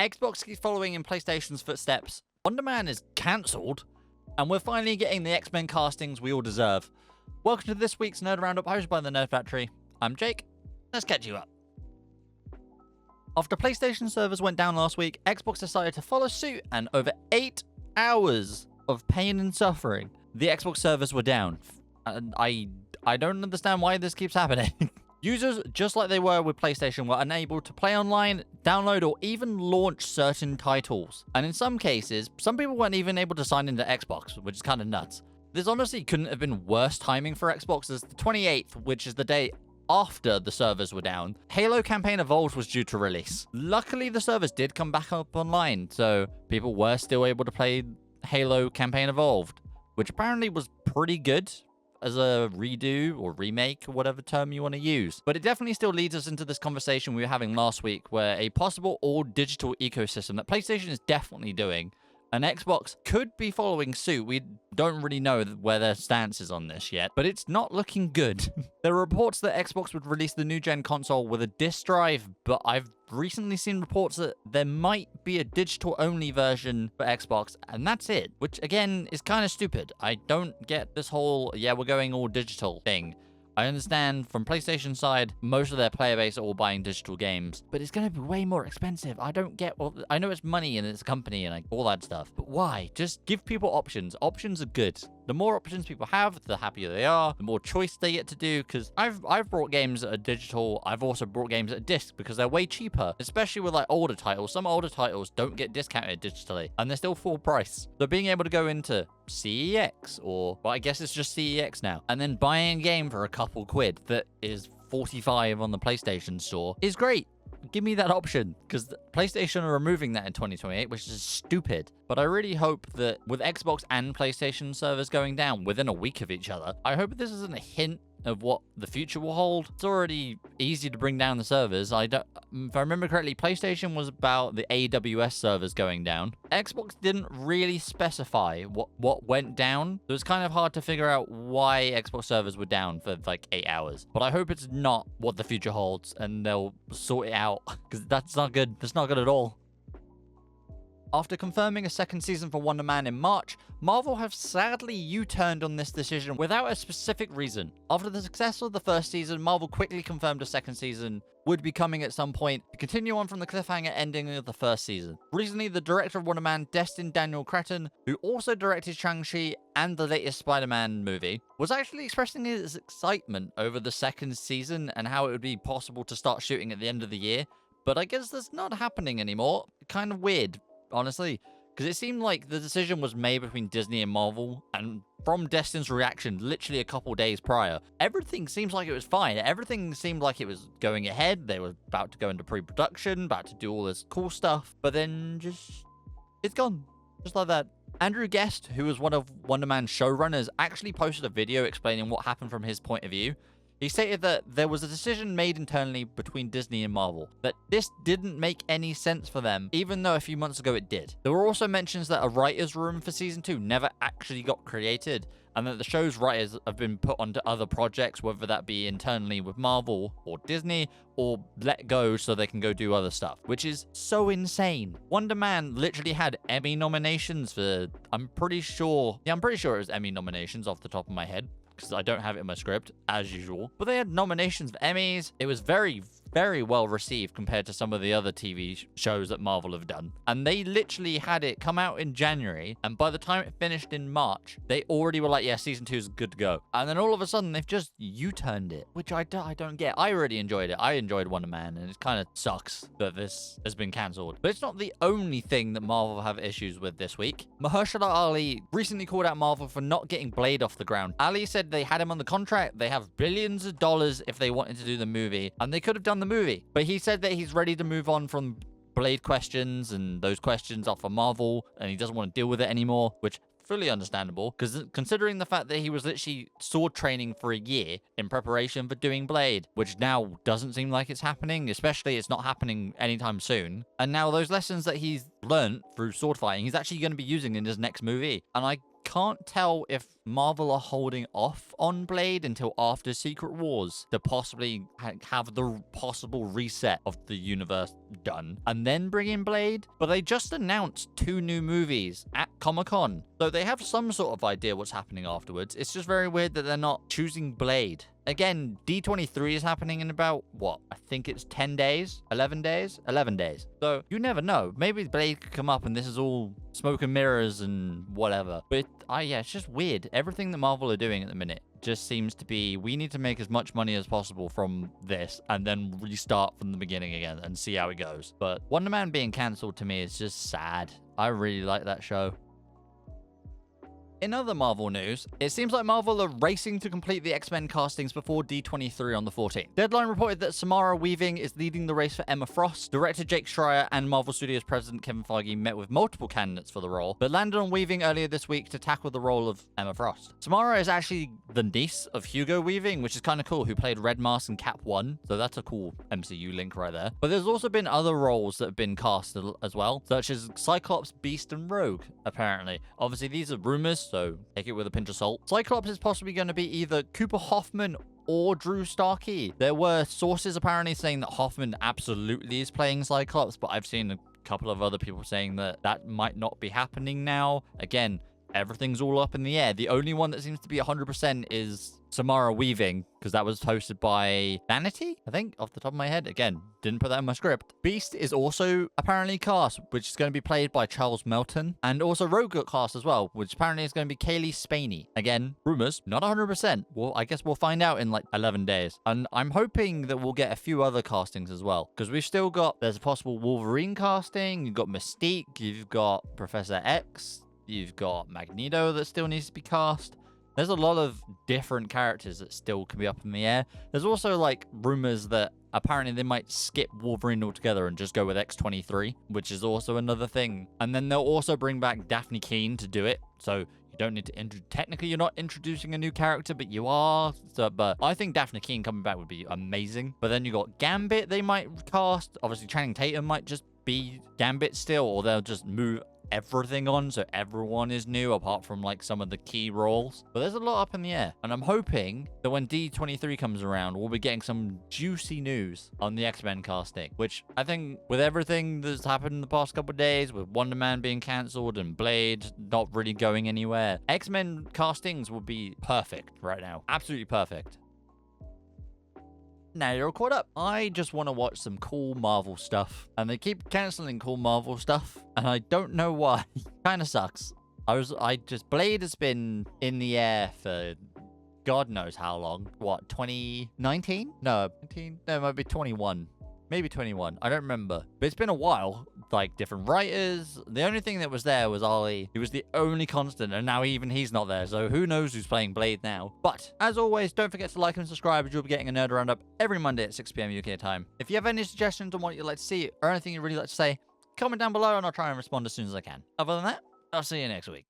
Xbox keeps following in PlayStation's footsteps. Wonderman is cancelled, and we're finally getting the X-Men castings we all deserve. Welcome to this week's Nerd Roundup, hosted by the Nerd Factory. I'm Jake. Let's catch you up. After PlayStation servers went down last week, Xbox decided to follow suit, and over 8 hours of pain and suffering, the Xbox servers were down. And I don't understand why this keeps happening. Users, just like they were with PlayStation, were unable to play online, download, or even launch certain titles. And in some cases, some people weren't even able to sign into Xbox, which is kind of nuts. This honestly couldn't have been worse timing for Xbox, as the 28th, which is the day after the servers were down, Halo Campaign Evolved was due to release. Luckily, the servers did come back up online, so people were still able to play Halo Campaign Evolved, which apparently was pretty good as a redo or remake or whatever term you want to use. But it definitely still leads us into this conversation we were having last week, where a possible all-digital ecosystem that PlayStation is definitely doing, and Xbox could be following suit. We don't really know where their stance is on this yet, but it's not looking good. There are reports that Xbox would release the new gen console with a disk drive, but I've recently seen reports that there might be a digital-only version for Xbox, and that's it, which again is kind of stupid. I don't get this whole, yeah, we're going all digital thing. I understand from PlayStation side, most of their player base are all buying digital games, but it's going to be way more expensive. I don't get, well, I know it's money and it's a company and like all that stuff, but why? Just give people options. Options are good. The more options people have, the happier they are, the more choice they get to do, because I've brought games that are digital. I've also brought games at disc because they're way cheaper, especially with like older titles. Some older titles don't get discounted digitally and they're still full price. So being able to go into CEX, or well, I guess it's just CEX now, and then buying a game for a couple quid that is 45 on the PlayStation store is great. Give me that option, because PlayStation are removing that in 2028, which is stupid. But I really hope that with Xbox and PlayStation servers going down within a week of each other, I hope this isn't a hint of what the future will hold. It's already easy to bring down the servers. If I remember correctly, PlayStation was about the AWS servers going down. Xbox didn't really specify what went down. So it's kind of hard to figure out why Xbox servers were down for like 8 hours. But I hope it's not what the future holds and they'll sort it out, because that's not good. That's not good at all. After confirming a second season for Wonderman in March, Marvel have sadly U-turned on this decision without a specific reason. After the success of the first season, Marvel quickly confirmed a second season would be coming at some point to continue on from the cliffhanger ending of the first season. Recently, the director of Wonderman, Destin Daniel Cretton, who also directed Shang-Chi and the latest Spider-Man movie, was actually expressing his excitement over the second season and how it would be possible to start shooting at the end of the year. But I guess that's not happening anymore. Kind of weird, honestly, because it seemed like the decision was made between Disney and Marvel, and from Destin's reaction literally a couple days prior, everything seems like it was fine. Everything seemed like it was going ahead. They were about to go into pre-production, about to do all this cool stuff, but then it's gone, just like that. Andrew Guest, who was one of Wonderman's showrunners, actually posted a video explaining what happened from his point of view. He stated that there was a decision made internally between Disney and Marvel, that this didn't make any sense for them, even though a few months ago it did. There were also mentions that a writer's room for Season 2 never actually got created, and that the show's writers have been put onto other projects, whether that be internally with Marvel or Disney, or let go so they can go do other stuff, which is so insane. Wonderman literally had Emmy nominations for, I'm pretty sure it was Emmy nominations off the top of my head, because I don't have it in my script, as usual. But they had nominations for Emmys. It was very, very well received compared to some of the other TV shows that Marvel have done. And they literally had it come out in January, and by the time it finished in March, they already were like, yeah, Season 2 is good to go. And then all of a sudden, they've just U-turned it, which I don't get. I really enjoyed it. I enjoyed Wonderman, and it kind of sucks that this has been cancelled. But it's not the only thing that Marvel have issues with this week. Mahershala Ali recently called out Marvel for not getting Blade off the ground. Ali said they had him on the contract. They have billions of dollars if they wanted to do the movie, and they could have done the movie. But he said that he's ready to move on from Blade questions, and those questions are for Marvel, and he doesn't want to deal with it anymore, which fully understandable, because considering the fact that he was literally sword training for a year in preparation for doing Blade, which now doesn't seem like it's happening, especially it's not happening anytime soon. And now those lessons that he's learned through sword fighting, he's actually going to be using in his next movie. And I can't tell if Marvel are holding off on Blade until after Secret Wars to possibly have the possible reset of the universe done and then bring in Blade. But they just announced 2 new movies at Comic-Con, so they have some sort of idea what's happening afterwards. It's just very weird that they're not choosing Blade. Again, D23 is happening in about, what? I think it's 10 days? 11 days? 11 days. So, you never know. Maybe Blade could come up and this is all smoke and mirrors and whatever. But, yeah, it's just weird. Everything that Marvel are doing at the minute just seems to be, we need to make as much money as possible from this and then restart from the beginning again and see how it goes. But Wonderman being cancelled to me is just sad. I really like that show. In other Marvel news, it seems like Marvel are racing to complete the X-Men castings before D23 on the 14th. Deadline reported that Samara Weaving is leading the race for Emma Frost. Director Jake Schreier and Marvel Studios president Kevin Feige met with multiple candidates for the role, but landed on Weaving earlier this week to tackle the role of Emma Frost. Samara is actually the niece of Hugo Weaving, which is kind of cool, who played Red Mask in Cap 1, so that's a cool MCU link right there. But there's also been other roles that have been cast as well, such as Cyclops, Beast, and Rogue, apparently. Obviously, these are rumors, so take it with a pinch of salt. Cyclops is possibly going to be either Cooper Hoffman or Drew Starkey. There were sources apparently saying that Hoffman absolutely is playing Cyclops, but I've seen a couple of other people saying that that might not be happening now. Again, everything's all up in the air. The only one that seems to be 100% is Samara Weaving, because that was hosted by Vanity, I think, off the top of my head. Again, didn't put that in my script. Beast is also apparently cast, which is going to be played by Charles Melton. And also Rogue got cast as well, which apparently is going to be Kaylee Spaney. Again, rumors, not 100%. Well, I guess we'll find out in like 11 days. And I'm hoping that we'll get a few other castings as well, because we've still got, there's a possible Wolverine casting, you've got Mystique, you've got Professor X, you've got Magneto that still needs to be cast. There's a lot of different characters that still can be up in the air. There's also like rumors that apparently they might skip Wolverine altogether and just go with X-23, which is also another thing. And then they'll also bring back Daphne Keane to do it. So you don't need to technically you're not introducing a new character, but you are. So, but I think Daphne Keane coming back would be amazing. But then you got Gambit they might cast. Obviously Channing Tatum might just be Gambit still, or they'll just move everything on so everyone is new apart from like some of the key roles. But there's a lot up in the air, and I'm hoping that when D23 comes around we'll be getting some juicy news on the X-Men casting, which I think with everything that's happened in the past couple of days, with Wonderman being cancelled and Blade not really going anywhere, X-Men castings will be perfect right now. Absolutely perfect. Now you're all caught up. I just want to watch some cool Marvel stuff, and they keep canceling cool Marvel stuff, and I don't know why. Kind of sucks. Blade has been in the air for God knows how long. What, 2019? No, 19? No, it might be 21. Maybe 21. I don't remember. But it's been a while. Like, different writers. The only thing that was there was Ollie. He was the only constant, and now even he's not there. So who knows who's playing Blade now. But, as always, don't forget to like and subscribe, as you'll be getting a Nerd Roundup every Monday at 6 PM UK time. If you have any suggestions on what you'd like to see, or anything you'd really like to say, comment down below, and I'll try and respond as soon as I can. Other than that, I'll see you next week.